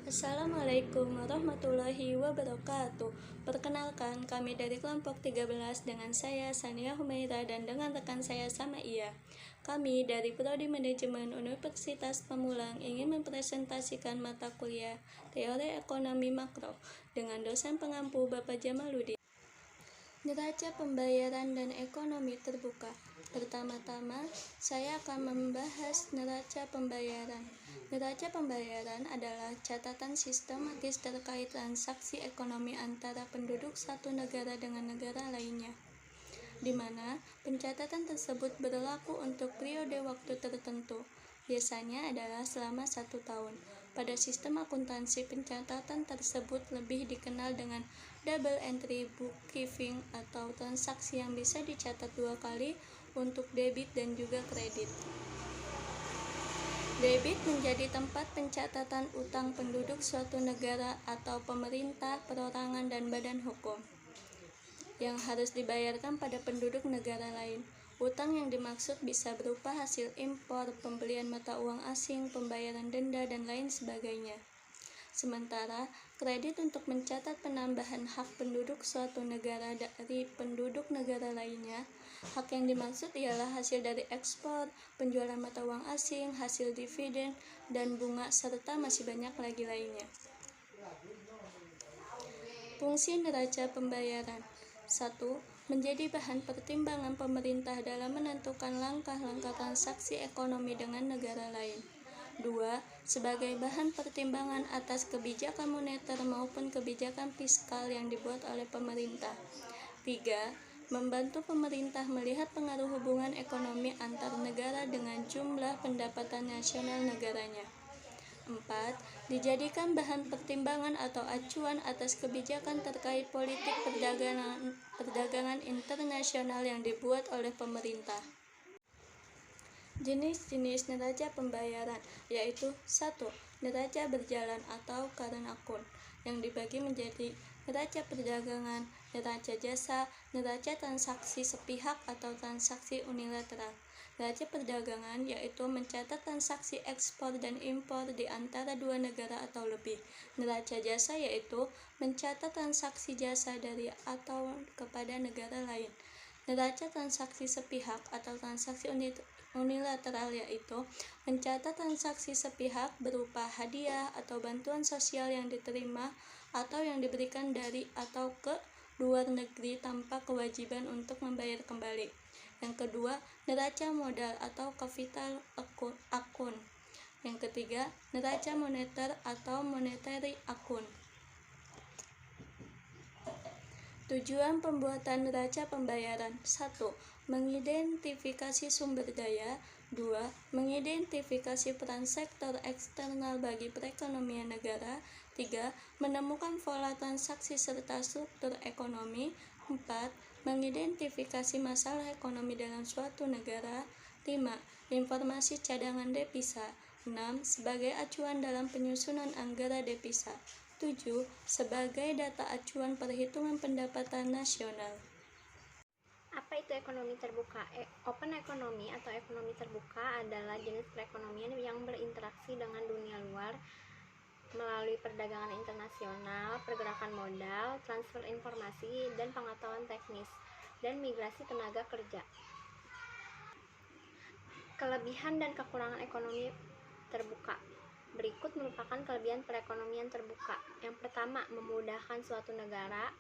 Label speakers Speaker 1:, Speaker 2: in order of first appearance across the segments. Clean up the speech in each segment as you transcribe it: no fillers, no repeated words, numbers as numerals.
Speaker 1: Assalamualaikum warahmatullahi wabarakatuh. Perkenalkan, kami dari kelompok 13 dengan saya Sania Humaira dan dengan rekan saya Sama'iyah. Kami dari Prodi Manajemen Universitas Pamulang ingin mempresentasikan mata kuliah Teori Ekonomi Makro dengan dosen pengampu Bapak Jamaluddin. Neraca pembayaran dan ekonomi terbuka. Pertama-tama, saya akan membahas neraca pembayaran. Neraca pembayaran adalah catatan sistematis terkait transaksi ekonomi antara penduduk satu negara dengan negara lainnya, di mana pencatatan tersebut berlaku untuk periode waktu tertentu, biasanya adalah selama 1 tahun. Pada sistem akuntansi, pencatatan tersebut lebih dikenal dengan double entry bookkeeping atau transaksi yang bisa dicatat 2 kali untuk debit dan juga kredit. Debit menjadi tempat pencatatan utang penduduk suatu negara atau pemerintah, perorangan, dan badan hukum yang harus dibayarkan pada penduduk negara lain. Utang yang dimaksud bisa berupa hasil impor, pembelian mata uang asing, pembayaran denda, dan lain sebagainya. Sementara, kredit untuk mencatat penambahan hak penduduk suatu negara dari penduduk negara lainnya. Hak yang dimaksud ialah hasil dari ekspor, penjualan mata uang asing, hasil dividen, dan bunga, serta masih banyak lagi lainnya. Fungsi neraca pembayaran. 1. Menjadi bahan pertimbangan pemerintah dalam menentukan langkah-langkah transaksi ekonomi dengan negara lain. 2. Sebagai bahan pertimbangan atas kebijakan moneter maupun kebijakan fiskal yang dibuat oleh pemerintah. 3. Membantu pemerintah melihat pengaruh hubungan ekonomi antar negara dengan jumlah pendapatan nasional negaranya. 4. Dijadikan bahan pertimbangan atau acuan atas kebijakan terkait politik perdagangan internasional yang dibuat oleh pemerintah. Jenis-jenis neraca pembayaran yaitu 1. Neraca berjalan atau current account yang dibagi menjadi neraca perdagangan, neraca jasa, neraca transaksi sepihak atau transaksi unilateral. Neraca perdagangan yaitu mencatat transaksi ekspor dan impor di antara dua negara atau lebih. Neraca jasa yaitu mencatat transaksi jasa dari atau kepada negara lain. Neraca transaksi sepihak atau transaksi unilateral yaitu mencatat transaksi sepihak berupa hadiah atau bantuan sosial yang diterima atau yang diberikan dari atau ke luar negeri tanpa kewajiban untuk membayar kembali. Yang kedua, neraca modal atau capital account. Yang ketiga, neraca moneter atau monetary account. Tujuan pembuatan neraca pembayaran. 1. Mengidentifikasi sumber daya. 2. Mengidentifikasi peran sektor eksternal bagi perekonomian negara. 3. Menemukan pola transaksi serta struktur ekonomi. 4. Mengidentifikasi masalah ekonomi dalam suatu negara. 5. Informasi cadangan devisa. 6. Sebagai acuan dalam penyusunan anggaran devisa. 7. Sebagai data acuan perhitungan pendapatan nasional.
Speaker 2: Apa itu ekonomi terbuka? Open economy atau ekonomi terbuka adalah jenis perekonomian yang berinteraksi dengan dunia luar melalui perdagangan internasional, pergerakan modal, transfer informasi, dan pengetahuan teknis, dan migrasi tenaga kerja. Kelebihan dan kekurangan ekonomi terbuka. Berikut merupakan kelebihan perekonomian terbuka. Yang pertama, memudahkan suatu negara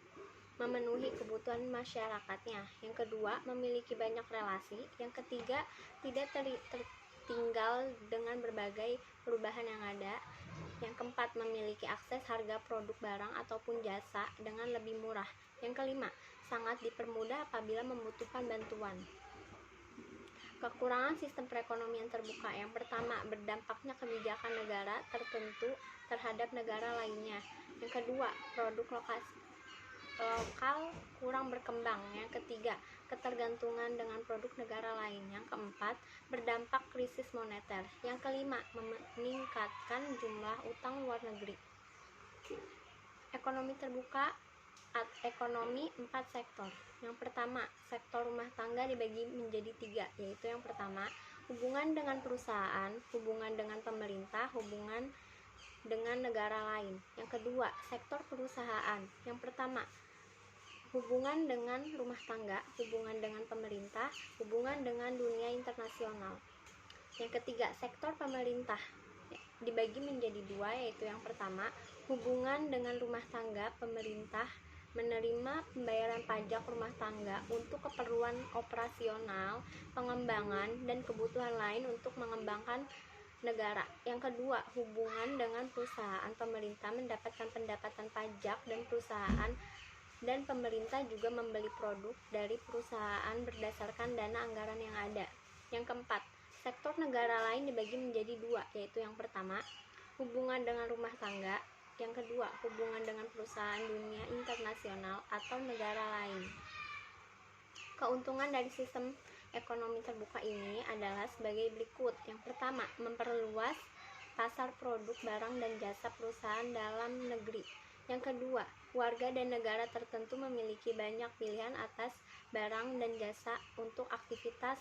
Speaker 2: memenuhi kebutuhan masyarakatnya. Yang kedua, memiliki banyak relasi. Yang ketiga, tidak tertinggal dengan berbagai perubahan yang ada. Yang keempat, memiliki akses harga produk barang ataupun jasa dengan lebih murah. Yang kelima, sangat dipermudah apabila membutuhkan bantuan. Kekurangan sistem perekonomian terbuka. Yang pertama, berdampaknya kebijakan negara tertentu terhadap negara lainnya. Yang kedua, produk lokal kurang berkembang. Yang ketiga, ketergantungan dengan produk negara lain. Yang keempat, berdampak krisis moneter. Yang kelima, meningkatkan jumlah utang luar negeri. Ekonomi terbuka ekonomi 4 sektor. Yang pertama, sektor rumah tangga dibagi menjadi 3, yaitu yang pertama, hubungan dengan perusahaan, hubungan dengan pemerintah, hubungan dengan negara lain. Yang kedua, sektor perusahaan. Yang pertama, hubungan dengan rumah tangga, hubungan dengan pemerintah, hubungan dengan dunia internasional. Yang ketiga, sektor pemerintah dibagi menjadi dua, yaitu yang pertama, hubungan dengan rumah tangga. Pemerintah menerima pembayaran pajak rumah tangga untuk keperluan operasional, pengembangan, dan kebutuhan lain untuk mengembangkan negara. Yang kedua, hubungan dengan perusahaan. Pemerintah mendapatkan pendapatan pajak dan perusahaan dan pemerintah juga membeli produk dari perusahaan berdasarkan dana anggaran yang ada. Yang keempat, sektor negara lain dibagi menjadi dua, yaitu yang pertama, hubungan dengan rumah tangga. Yang kedua, hubungan dengan perusahaan dunia internasional atau negara lain. Keuntungan dari sistem ekonomi terbuka ini adalah sebagai berikut. Yang pertama, memperluas pasar produk, barang, dan jasa perusahaan dalam negeri. Yang kedua, warga dan negara tertentu memiliki banyak pilihan atas barang dan jasa untuk aktivitas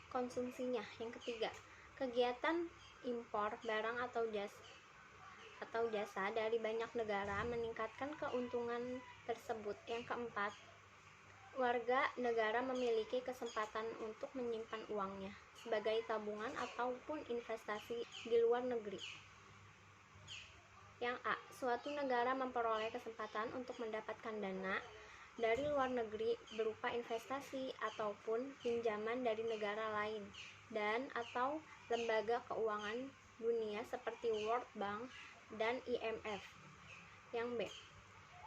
Speaker 2: konsumsinya. Yang ketiga, kegiatan impor barang atau jasa dari banyak negara meningkatkan keuntungan tersebut. Yang keempat, warga negara memiliki kesempatan untuk menyimpan uangnya sebagai tabungan ataupun investasi di luar negeri. Yang A, suatu negara memperoleh kesempatan untuk mendapatkan dana dari luar negeri berupa investasi ataupun pinjaman dari negara lain dan atau lembaga keuangan dunia seperti World Bank dan IMF. Yang B,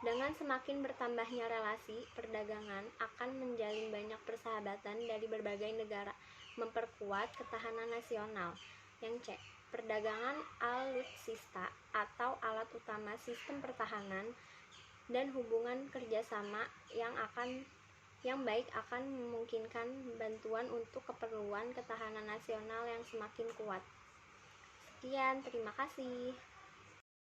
Speaker 2: dengan semakin bertambahnya relasi perdagangan akan menjalin banyak persahabatan dari berbagai negara, memperkuat ketahanan nasional. Yang C, perdagangan alutsista atau alat utama sistem pertahanan dan hubungan kerjasama yang baik akan memungkinkan bantuan untuk keperluan ketahanan nasional yang semakin kuat. Sekian, terima kasih.